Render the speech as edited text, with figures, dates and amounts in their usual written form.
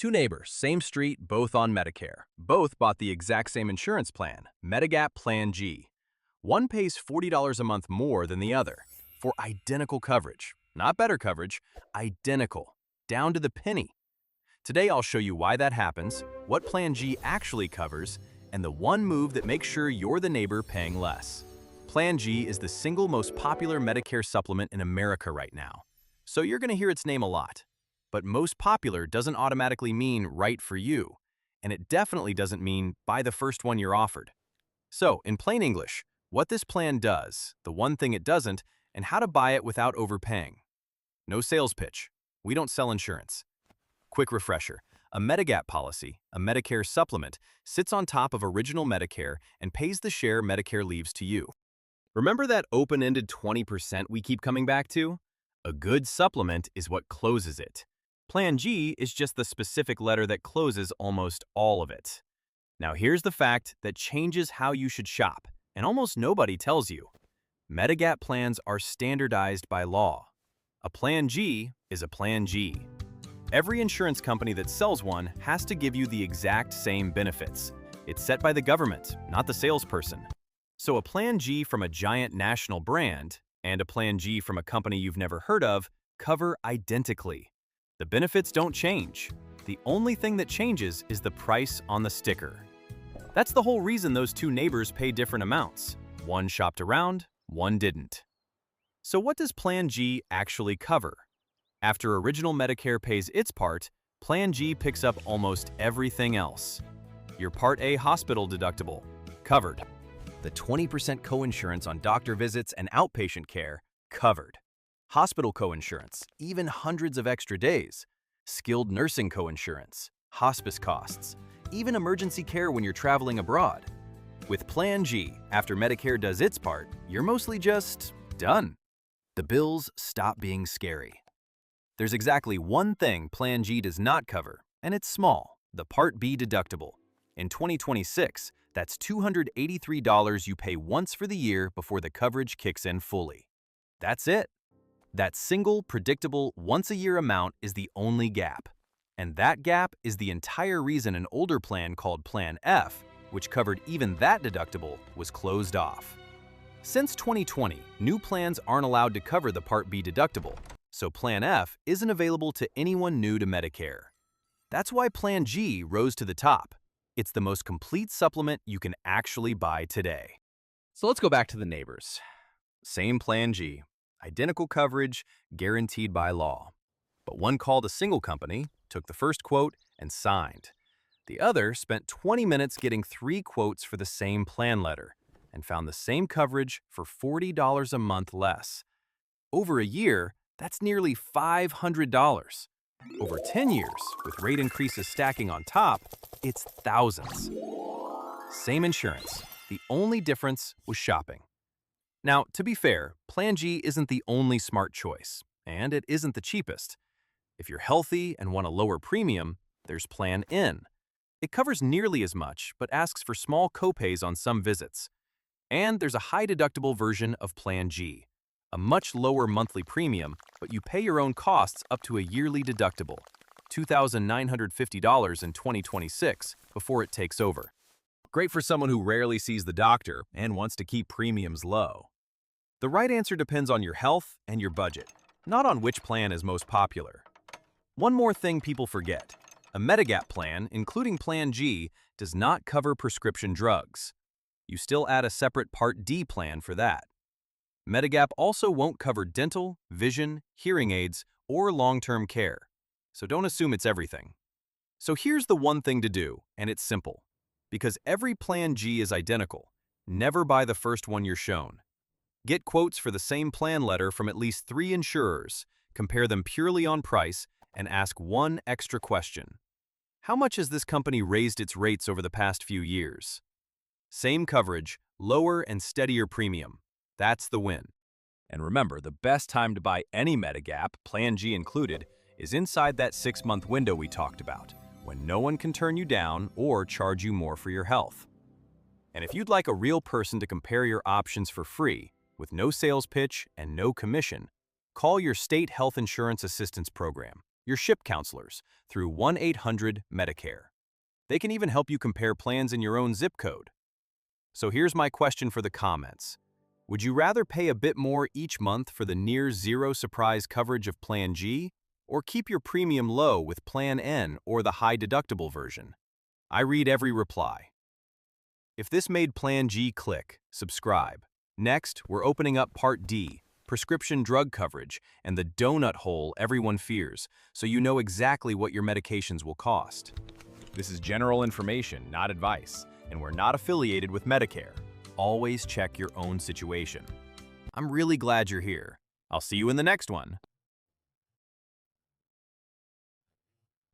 Two neighbors, same street, both on Medicare. Both bought the exact same insurance plan, Medigap Plan G. One pays $40 a month more than the other for identical coverage. Not better coverage, identical, down to the penny. Today I'll show you why that happens, what Plan G actually covers, and the one move that makes sure you're the neighbor paying less. Plan G is the single most popular Medicare supplement in America right now, so you're going to hear its name a lot. But most popular doesn't automatically mean right for you, and it definitely doesn't mean buy the first one you're offered. So, in plain English, what this plan does, the one thing it doesn't, and how to buy it without overpaying. No sales pitch. We don't sell insurance. Quick refresher. A Medigap policy, a Medicare supplement, sits on top of original Medicare and pays the share Medicare leaves to you. Remember that open-ended 20% we keep coming back to? A good supplement is what closes it. Plan G is just the specific letter that closes almost all of it. Now here's the fact that changes how you should shop, and almost nobody tells you. Medigap plans are standardized by law. A Plan G is a Plan G. Every insurance company that sells one has to give you the exact same benefits. It's set by the government, not the salesperson. So a Plan G from a giant national brand and a Plan G from a company you've never heard of cover identically. The benefits don't change. The only thing that changes is the price on the sticker. That's the whole reason those two neighbors pay different amounts. One shopped around, one didn't. So what does Plan G actually cover? After original Medicare pays its part, Plan G picks up almost everything else. Your Part A hospital deductible, covered. The 20% coinsurance on doctor visits and outpatient care, covered. Hospital coinsurance, even hundreds of extra days. Skilled nursing coinsurance, hospice costs, even emergency care when you're traveling abroad. With Plan G, after Medicare does its part, you're mostly just done. The bills stop being scary. There's exactly one thing Plan G does not cover, and it's small, the Part B deductible. In 2026, that's $283 you pay once for the year before the coverage kicks in fully. That's it. That single, predictable, once-a-year amount is the only gap. And that gap is the entire reason an older plan called Plan F, which covered even that deductible, was closed off. Since 2020, new plans aren't allowed to cover the Part B deductible, so Plan F isn't available to anyone new to Medicare. That's why Plan G rose to the top. It's the most complete supplement you can actually buy today. So let's go back to the neighbors. Same Plan G. Identical coverage, guaranteed by law. But one called a single company, took the first quote, and signed. The other spent 20 minutes getting 3 quotes for the same plan letter and found the same coverage for $40 a month less. Over a year, that's nearly $500. Over 10 years, with rate increases stacking on top, it's thousands. Same insurance. The only difference was shopping. Now, to be fair, Plan G isn't the only smart choice, and it isn't the cheapest. If you're healthy and want a lower premium, there's Plan N. It covers nearly as much, but asks for small copays on some visits. And there's a high-deductible version of Plan G, a much lower monthly premium, but you pay your own costs up to a yearly deductible, $2,950 in 2026, before it takes over. Great for someone who rarely sees the doctor and wants to keep premiums low. The right answer depends on your health and your budget, not on which plan is most popular. One more thing people forget. A Medigap plan, including Plan G, does not cover prescription drugs. You still add a separate Part D plan for that. Medigap also won't cover dental, vision, hearing aids, or long-term care, so don't assume it's everything. So here's the one thing to do, and it's simple. Because every Plan G is identical, never buy the first one you're shown. Get quotes for the same plan letter from at least 3 insurers, compare them purely on price, and ask one extra question. How much has this company raised its rates over the past few years? Same coverage, lower and steadier premium. That's the win. And remember, the best time to buy any Medigap, Plan G included, is inside that 6-month window we talked about, when no one can turn you down or charge you more for your health. And if you'd like a real person to compare your options for free, with no sales pitch and no commission, call your state health insurance assistance program. your SHIP counselors, through 1-800-MEDICARE. They can even help you compare plans in your own zip code. So here's my question for the comments. Would you rather pay a bit more each month for the near-zero surprise coverage of Plan G, or keep your premium low with Plan N or the high-deductible version? I read every reply. If this made Plan G click, subscribe. Next, we're opening up Part D, prescription drug coverage, and the donut hole everyone fears, so you know exactly what your medications will cost. This is general information, not advice, and we're not affiliated with Medicare. Always check your own situation. I'm really glad you're here. I'll see you in the next one.